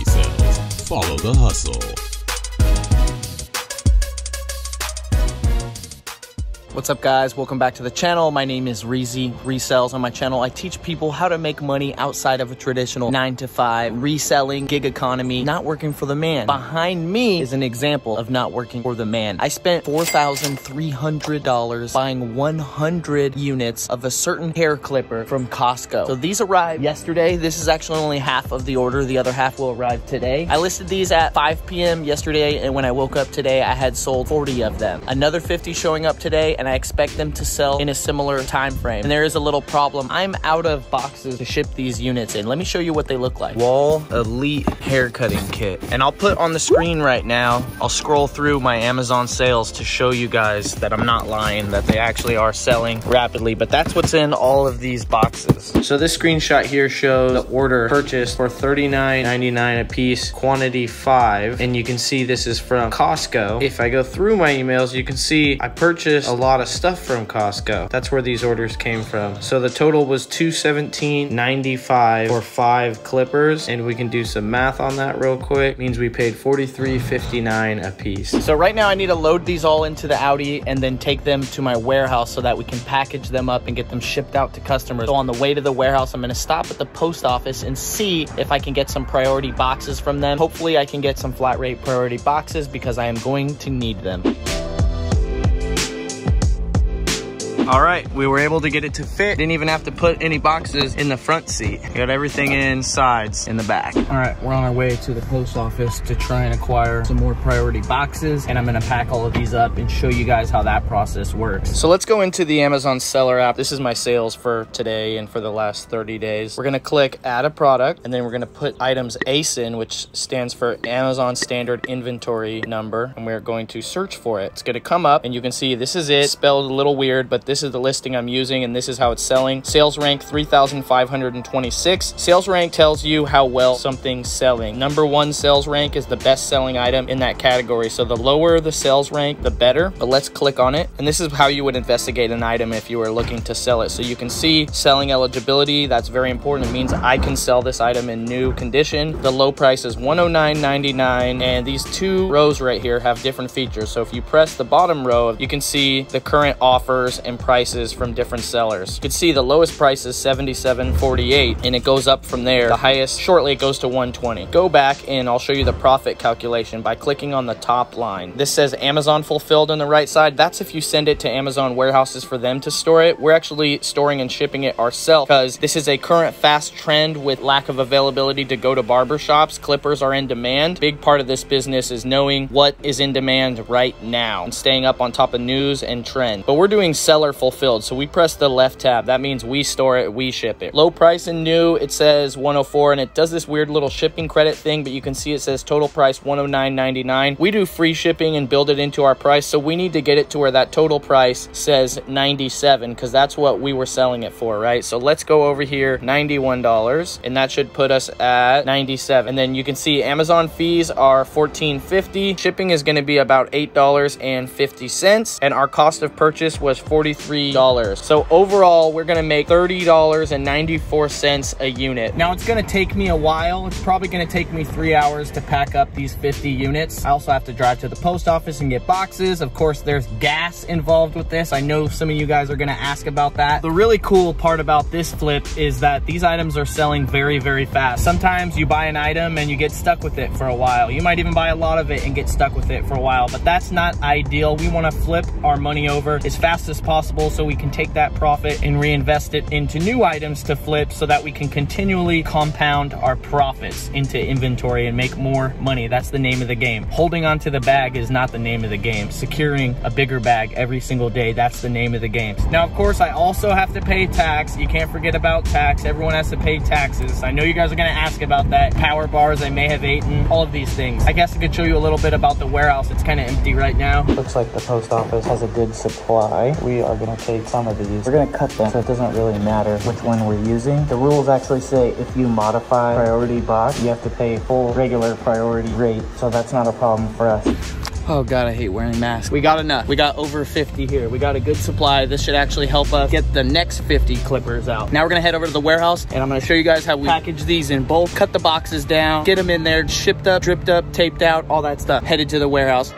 Resells. Follow the hustle. What's up, guys? Welcome back to the channel. My name is Reezy. Resells. On my channel, I teach people how to make money outside of a traditional 9-to-5, reselling, gig economy, not working for the man. Behind me is an example of not working for the man. I spent $4,300 buying 100 units of a certain hair clipper from Costco. So these arrived yesterday. This is actually only half of the order. The other half will arrive today. I listed these at 5 p.m. yesterday, and when I woke up today, I had sold 40 of them. Another 50 showing up today, and I expect them to sell in a similar time frame. And there is a little problem. I'm out of boxes to ship these units in. Let me show you what they look like. Wall Elite hair cutting kit. And I'll put on the screen right now, I'll scroll through my Amazon sales to show you guys that I'm not lying, that they actually are selling rapidly. But that's what's in all of these boxes. So this screenshot here shows the order purchased for $39.99 a piece, quantity 5. And you can see this is from Costco. If I go through my emails, you can see I purchased a lot of stuff from Costco. That's where these orders came from. So the total was $217.95 for 5 clippers, and we can do some math on that real quick. Means we paid $43.59 a piece. So right now I need to load these all into the Audi and then take them to my warehouse so that we can package them up and get them shipped out to customers. So on the way to the warehouse, I'm gonna stop at the post office and see if I can get some priority boxes from them. Hopefully I can get some flat rate priority boxes because I am going to need them. All right, we were able to get it to fit. Didn't even have to put any boxes in the front seat. Got everything in sides in the back. All right, we're on our way to the post office to try and acquire some more priority boxes, and I'm gonna pack all of these up and show you guys how that process works. So let's go into the Amazon seller app. This is my sales for today and for the last 30 days. We're gonna click add a product, and then we're gonna put items ASIN, which stands for Amazon Standard Inventory Number, and we're going to search for it. It's gonna come up, and you can see this is it, spelled a little weird, but this is the listing I'm using, and this is how it's selling. Sales rank 3,526. Sales rank tells you how well something's selling. Number 1 sales rank is the best selling item in that category. So the lower the sales rank, the better. But let's click on it. And this is how you would investigate an item if you were looking to sell it. So you can see selling eligibility. That's very important. It means I can sell this item in new condition. The low price is $109.99. And these 2 rows right here have different features. So if you press the bottom row, you can see the current offers and prices from different sellers. You can see the lowest price is $77.48, and it goes up from there. The highest, shortly, it goes to $120. Go back and I'll show you the profit calculation by clicking on the top line. This says Amazon fulfilled on the right side. That's if you send it to Amazon warehouses for them to store it. We're actually storing and shipping it ourselves because this is a current fast trend with lack of availability to go to barber shops. Clippers are in demand. Big part of this business is knowing what is in demand right now and staying up on top of news and trend. But we're doing seller fulfilled. So we press the left tab. That means we store it, we ship it. Low price and new, it says 104, and it does this weird little shipping credit thing, but you can see it says total price $109.99. We do free shipping and build it into our price, so we need to get it to where that total price says $97 because that's what we were selling it for, right? So let's go over here, $91, and that should put us at $97. And then you can see Amazon fees are $14.50. Shipping is going to be about $8.50, and our cost of purchase was $43. So overall, we're gonna make $30.94 a unit. Now it's gonna take me a while. It's probably gonna take me 3 hours to pack up these 50 units. I also have to drive to the post office and get boxes. Of course, there's gas involved with this. I know some of you guys are gonna ask about that. The really cool part about this flip is that these items are selling very, very fast. Sometimes you buy an item and you get stuck with it for a while. You might even buy a lot of it and get stuck with it for a while, but that's not ideal. We wanna flip our money over as fast as possible so we can take that profit and reinvest it into new items to flip so that we can continually compound our profits into inventory and make more money. That's the name of the game. Holding onto the bag is not the name of the game. Securing a bigger bag every single day, that's the name of the game. Now, of course, I also have to pay tax. You can't forget about tax. Everyone has to pay taxes. I know you guys are gonna ask about that. Power bars I may have eaten, all of these things. I guess I could show you a little bit about the warehouse. It's kind of empty right now. Looks like the post office has a good supply. We are gonna take some of these. We're gonna cut them, so it doesn't really matter which one we're using. The rules actually say if you modify priority box, you have to pay full regular priority rate, so that's not a problem for us. Oh God, I hate wearing masks. We got enough. We got over 50 here. We got a good supply. This should actually help us get the next 50 clippers out. Now we're gonna head over to the warehouse and I'm gonna show you guys how we package these in bulk, cut the boxes down, get them in there, shipped up, dripped up, taped out, all that stuff. Headed to the warehouse.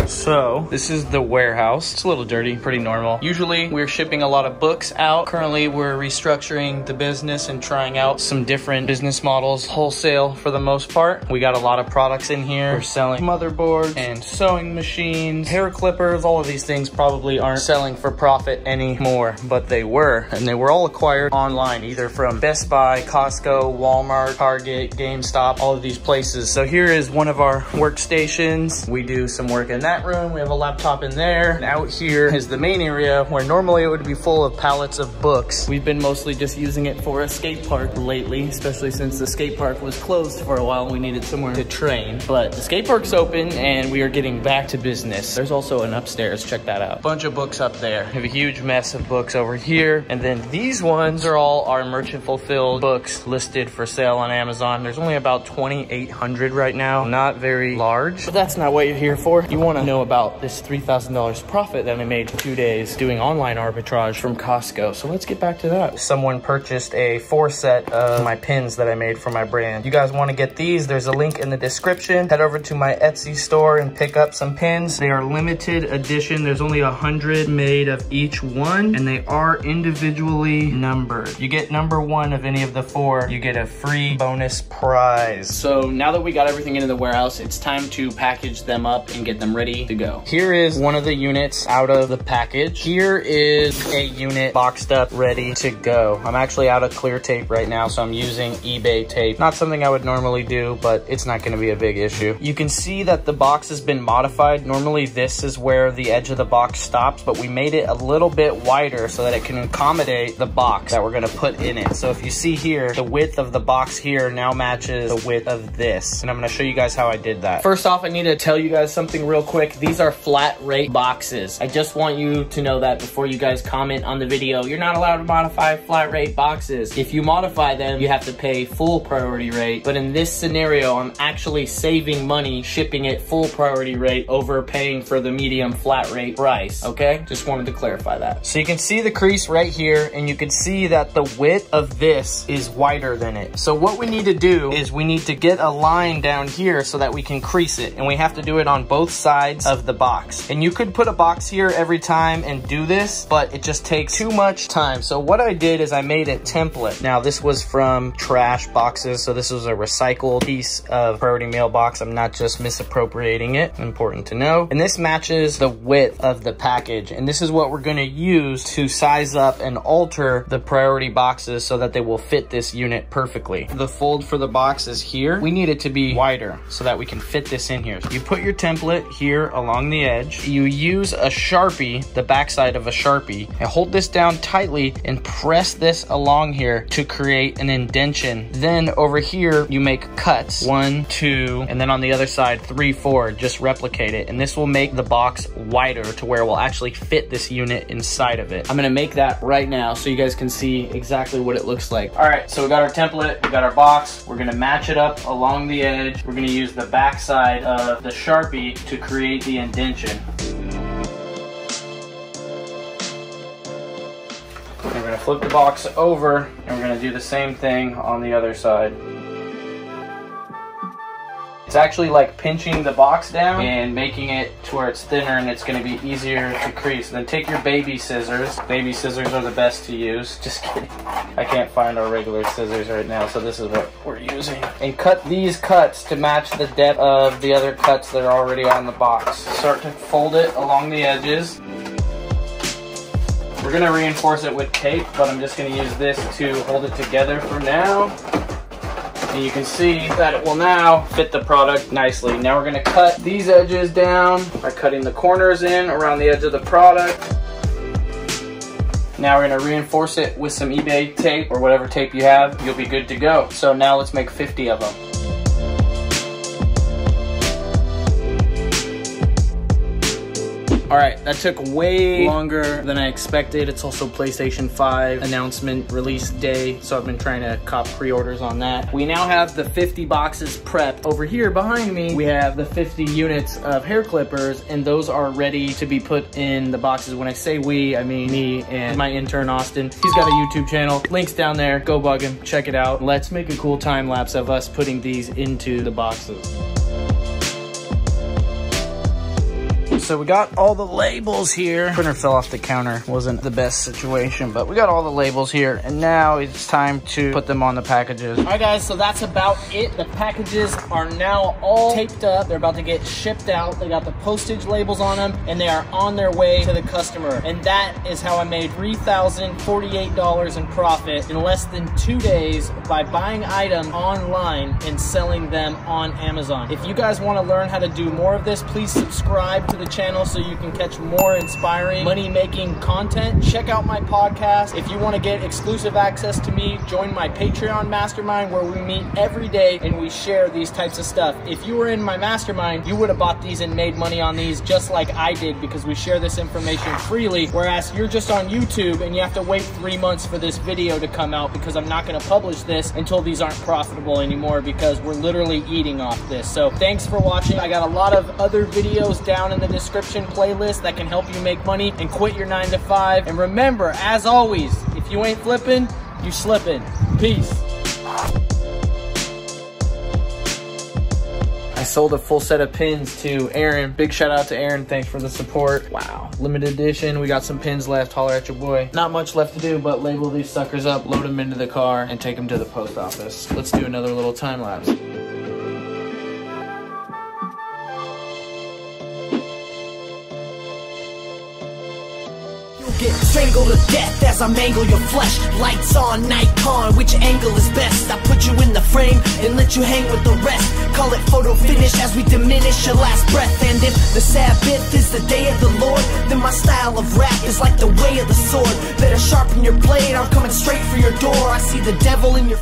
So this is the warehouse. It's a little dirty, pretty normal. Usually we're shipping a lot of books out. Currently we're restructuring the business and trying out some different business models, wholesale for the most part. We got a lot of products in here. We're selling motherboards and sewing machines, hair clippers. All of these things probably aren't selling for profit anymore, but they were. And they were all acquired online, either from Best Buy, Costco, Walmart, Target, GameStop, all of these places. So here is one of our workstations. We do some work in that room. We have a laptop in there. And out here is the main area where normally it would be full of pallets of books. We've been mostly just using it for a skate park lately, especially since the skate park was closed for a while and we needed somewhere to train. But the skate park's open and we are getting back to business. There's also an upstairs, check that out. Bunch of books up there. We have a huge mess of books over here. And then these ones are all our merchant fulfilled books listed for sale on Amazon. There's only about 2,800 right now. Not very large, but that's not what you're here for. You want to know about this $3,000 profit that I made in 2 days doing online arbitrage from Costco. So let's get back to that. Someone purchased a 4 set of my pins that I made for my brand. You guys want to get these? There's a link in the description. Head over to my Etsy store and pick up some pins. They are limited edition. There's only 100 made of each one and they are individually numbered. You get number 1 of any of the 4, you get a free bonus prize. So now that we got everything into the warehouse, it's time to package them up and get them ready to go. Here is one of the units out of the package. Here is a unit boxed up, ready to go. I'm actually out of clear tape right now, so I'm using eBay tape. Not something I would normally do, but it's not gonna be a big issue. You can see that the box has been modified. Normally this is where the edge of the box stops, but we made it a little bit wider so that it can accommodate the box that we're gonna put in it. So if you see here, the width of the box here now matches the width of this. And I'm gonna show you guys how I did that. First off, I need to tell you guys something real quick. These are flat rate boxes. I just want you to know that before you guys comment on the video. You're not allowed to modify flat rate boxes. If you modify them, you have to pay full priority rate. But in this scenario, I'm actually saving money shipping it full priority rate over paying for the medium flat rate price, okay? Just wanted to clarify that. So you can see the crease right here, and you can see that the width of this is wider than it. So what we need to do is we need to get a line down here so that we can crease it, and we have to do it on both sides of the box. And you could put a box here every time and do this, but it just takes too much time. So what I did is I made a template. Now this was from trash boxes, so this was a recycled piece of priority mailbox. I'm not just misappropriating it, important to know. And this matches the width of the package, and this is what we're going to use to size up and alter the priority boxes so that they will fit this unit perfectly. The fold for the box is here. We need it to be wider so that we can fit this in here. You put your template here along the edge. You use a Sharpie, the backside of a Sharpie, and hold this down tightly and press this along here to create an indentation. Then over here, you make cuts, 1, 2, and then on the other side, 3, 4, just replicate it. And this will make the box wider to where it will actually fit this unit inside of it. I'm gonna make that right now so you guys can see exactly what it looks like. All right, so we got our template, we got our box. We're gonna match it up along the edge. We're gonna use the backside of the Sharpie to create the indentation. We're gonna flip the box over and we're gonna do the same thing on the other side. It's actually like pinching the box down and making it to where it's thinner and it's gonna be easier to crease. Then take your baby scissors. Baby scissors are the best to use. Just kidding. I can't find our regular scissors right now, so this is what we're using. And cut these cuts to match the depth of the other cuts that are already on the box. Start to fold it along the edges. We're gonna reinforce it with tape, but I'm just gonna use this to hold it together for now. And you can see that it will now fit the product nicely. Now we're gonna cut these edges down by cutting the corners in around the edge of the product. Now we're gonna reinforce it with some eBay tape or whatever tape you have. You'll be good to go. So now let's make 50 of them. All right, that took way longer than I expected. It's also PlayStation 5 announcement release day, so I've been trying to cop pre-orders on that. We now have the 50 boxes prepped. Over here behind me, we have the 50 units of hair clippers, and those are ready to be put in the boxes. When I say we, I mean me and my intern Austin. He's got a YouTube channel. Links down there. Go bug him. Check it out. Let's make a cool time lapse of us putting these into the boxes. So we got all the labels here. Printer fell off the counter. Wasn't the best situation, but we got all the labels here, and now it's time to put them on the packages. All right, guys, so that's about it. The packages are now all taped up. They're about to get shipped out. They got the postage labels on them, and they are on their way to the customer. And that is how I made $3,048 in profit in less than 2 days by buying items online and selling them on Amazon. If you guys want to learn how to do more of this, please subscribe to the channel so you can catch more inspiring money-making content. Check out my podcast. If you want to get exclusive access to me, join my Patreon mastermind where we meet every day and we share these types of stuff. If you were in my mastermind, you would have bought these and made money on these just like I did, because we share this information freely, whereas you're just on YouTube and you have to wait 3 months for this video to come out, because I'm not going to publish this until these aren't profitable anymore, because we're literally eating off this. So thanks for watching. I got a lot of other videos down in the description playlist that can help you make money and quit your 9 to 5. And remember, as always, if you ain't flipping, you slipping. Peace. I sold a full set of pins to Aaron. Big shout out to Aaron. Thanks for the support. Wow. Limited edition. We got some pins left. Holler at your boy. Not much left to do but label these suckers up, load them into the car, and take them to the post office. Let's do another little time lapse. Get strangled to death as I mangle your flesh. Lights on, Nikon, which angle is best? I put you in the frame and let you hang with the rest. Call it photo finish as we diminish your last breath. And if the Sabbath is the day of the Lord, then my style of rap is like the way of the sword. Better sharpen your blade, I'm coming straight for your door. I see the devil in your